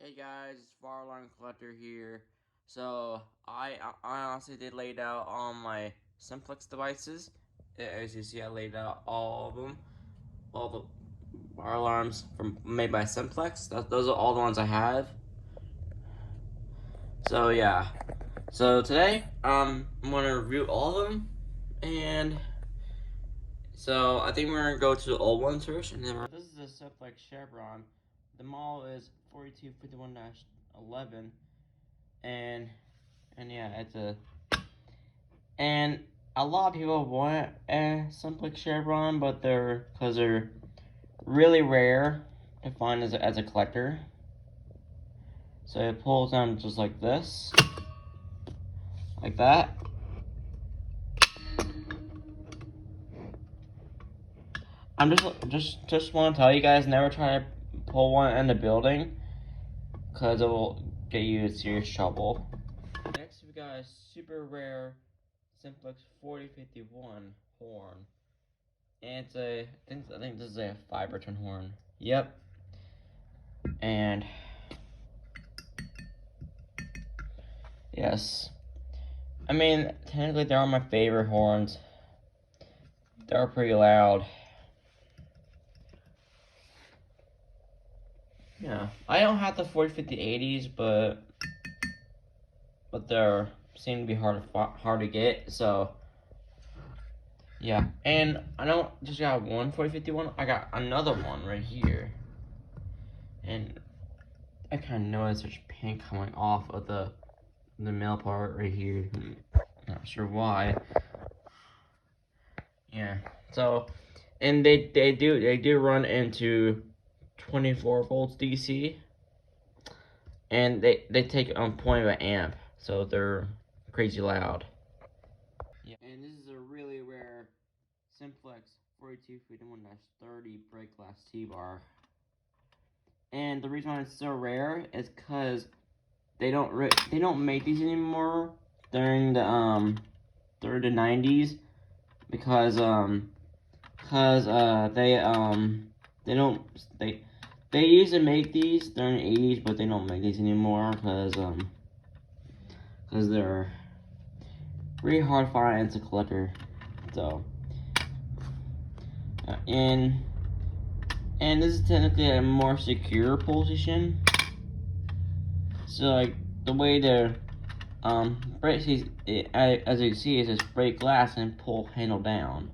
Hey guys, it's Fire Alarm Collector here. So I honestly did lay out all my Simplex devices. As you see, I laid out all of them, all the fire alarms made by Simplex. Those are all the ones I have. So yeah. So today I'm gonna review all of them, and so I think we're gonna go to the old ones first, and then this is a Simplex Chevron. The model is 4251-11. And yeah, and a lot of people want a Simplex Chevron, but they're really rare to find as a collector. So it pulls down just like this, like that. I'm just want to tell you guys, never try to pull one in the building, cause it will get you in serious trouble. Next we got a super rare Simplex 4051 horn. And it's I think this is a 5-return horn. Yep. And yes. I mean, technically they are my favorite horns. They're pretty loud. Yeah. I don't have the 4050-80s, but they're seem to be hard to get, so yeah. And I don't just got one 4051, I got another one right here. And I kind of noticed there's paint coming off of the male part right here. Not sure why. Yeah. So, and they do run into 24 volts DC, and they take on point of an amp, so they're crazy loud. Yeah. And this is a really rare Simplex 4251-30 brake glass T-bar. And the reason why it's so rare is because they don't make these anymore during the 90s, because they used to make these during the 80s, but they don't make these anymore because they're really hard to find as a collector. So and this is technically a more secure position. So like the way the brake, as you can see, it says break glass and pull handle down.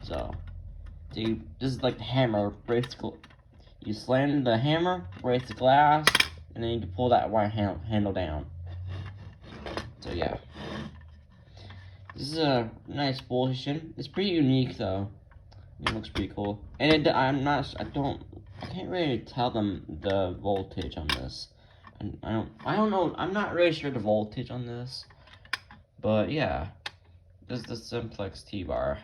So this is like the hammer, breaks. You slam the hammer, breaks the glass, and then you can pull that wire handle down. So yeah, this is a nice position. It's pretty unique though. It looks pretty cool. And I can't really tell them the voltage on this. I don't know. I'm not really sure the voltage on this. But yeah, this is the Simplex T-bar.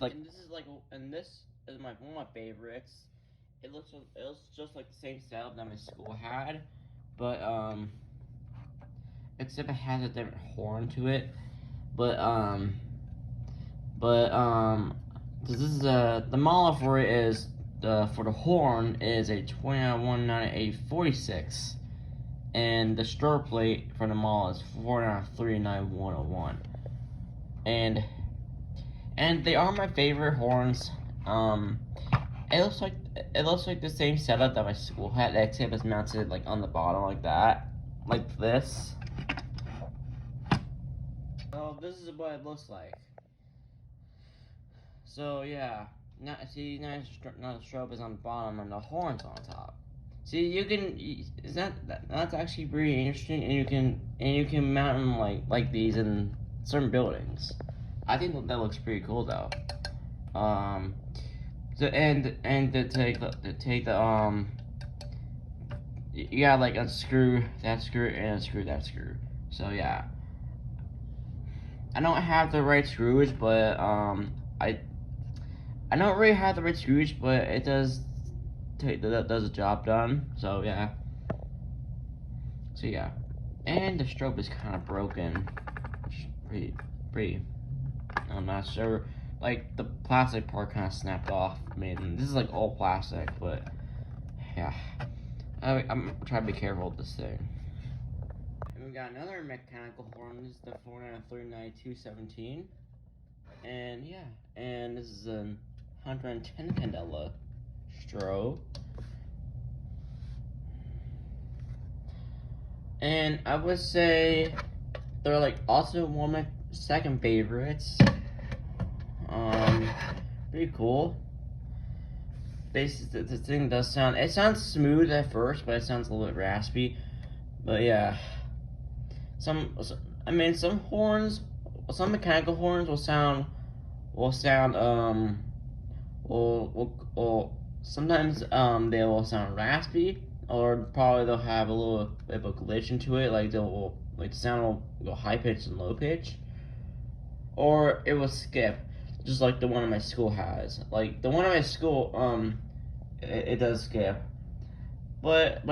And this is one of my favorites. It looks just like the same setup that my school had, but except it has a different horn to it. But this is the model for it is for the horn is a 2919846, and the strobe plate for the model is 4939101, and they are my favorite horns. It looks like the same setup that my school had, except it's mounted like on the bottom like that, like this. So this is what it looks like. So yeah, now the strobe is on the bottom and the horn's on top. See, that's actually pretty interesting, and you can mount them like these in certain buildings. I think that looks pretty cool though. So to take the you gotta like unscrew that screw and unscrew that screw. So yeah, I don't have the right screws, but I don't really have the right screws, but it does the job done. So yeah. So yeah, and the strobe is kind of broken. Pretty. I'm not sure. Like the plastic part kind of snapped off. I mean, this is like all plastic, but yeah. I'm trying to be careful with this thing. And we got another mechanical horn. This is the 4939217. And yeah, and this is a 110 candela strobe. And I would say they're like also one of my second favorites. Pretty cool. Basically, the thing does sound, it sounds smooth at first, but it sounds a little bit raspy. But yeah, some horns, some mechanical horns will sometimes they will sound raspy, or probably they'll have a little bit of a glitch into it, like the sound will go high pitch and low pitch, or it will skip, just like the one in my school has. Like the one in my school, it does skip, but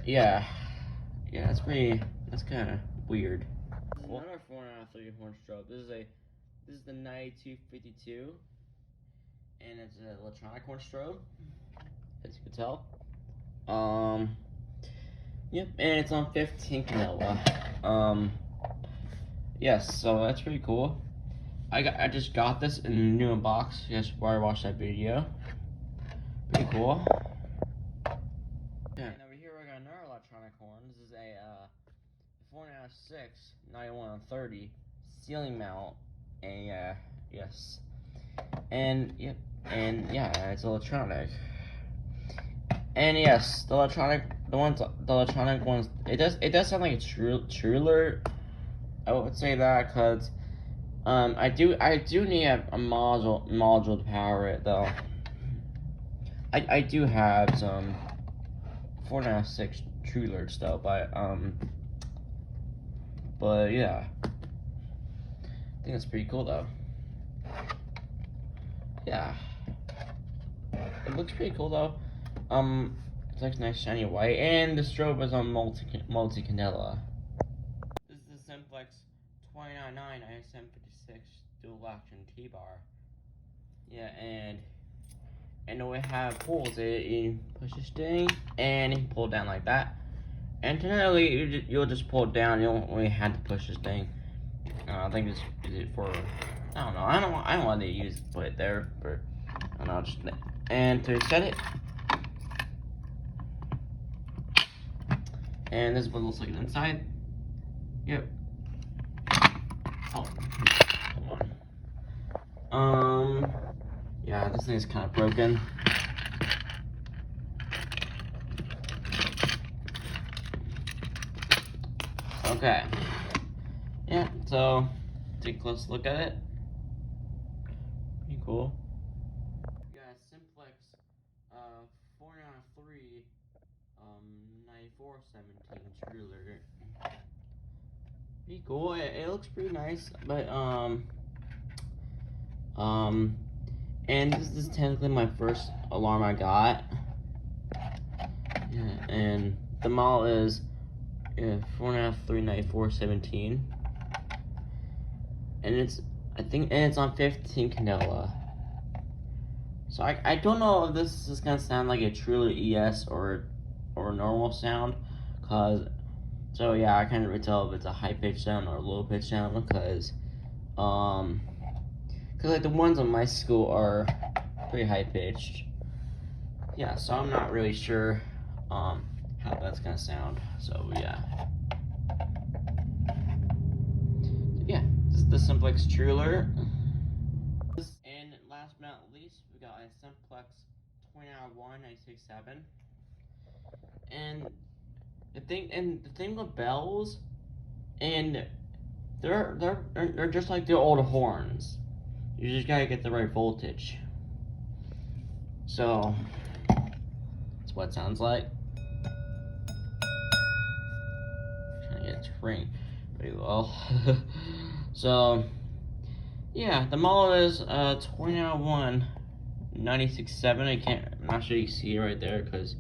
yeah, that's kind of weird. Another 4.5 horn strobe. This is the 9252, and it's an electronic horn strobe, as you can tell. Yep, and it's on 15 candela. Yes, so that's pretty cool. I just got this in a new box just before I watched that video. Pretty cool. Yeah. And over here we got another electronic horn. This is a 4.5/6 9130 ceiling mount. And yes. And yep, and yeah, it's electronic. And yes, the electronic ones, it does sound like a truler. I would say that because I do need a module to power it though. I do have some 4.5/6 trulers though, but yeah, I think that's pretty cool though. Yeah, it looks pretty cool though. It's like nice shiny white, and the strobe is on multi candela. This is the Simplex 299 ISM56 dual action T-bar. Yeah, and the way it pulls it, you push this thing, and you pull it down like that. And generally, you'll just pull it down. You don't really have to push this thing. I think it's for, I don't know. I don't want to put it there, but I don't know. And to set it. And this is what it looks like inside. Yep. Oh, come on. Yeah, this thing is kind of broken. Okay. Yeah, so take a close look at it. Pretty cool. We got a Simplex 4.3 9417 ruler. Pretty cool. It looks pretty nice, but and this is technically my first alarm I got. Yeah, and the model is 4.5/39417, and it's on 15 candela. So I don't know if this is gonna sound like a truly ES or normal sound, so yeah, I can't really tell if it's a high pitch sound or a low pitch sound because like the ones on my school are pretty high pitched. Yeah, so I'm not really sure how that's gonna sound. So yeah. This is the Simplex Truler. And last but not least, we got a Simplex 29196.7. And the thing with bells, and they're just like the old horns. You just gotta get the right voltage. So that's what it sounds like. I'm trying to get it to ring pretty well. So yeah, the model is 29196.7. I'm not sure you can see it right there because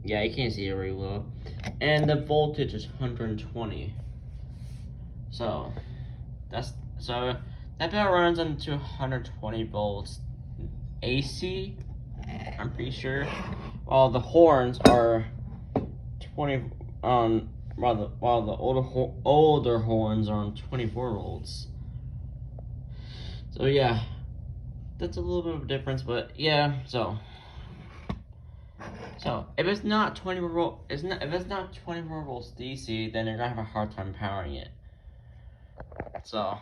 you can't see it very well. And the voltage is 120. So that about runs into 120 volts AC. I'm pretty sure. while the horns are 20 while the older horns are on 24 volts. So yeah, that's a little bit of a difference, but yeah. So if it's not 24 volt, if it's not 24 volts DC, then you're gonna have a hard time powering it. So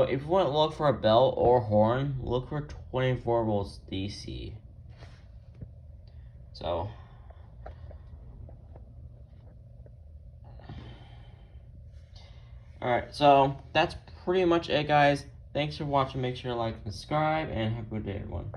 if you want to look for a bell or horn, look for 24 volts DC. So alright, so that's pretty much it, guys. Thanks for watching. Make sure to like and subscribe, and have a good day, everyone.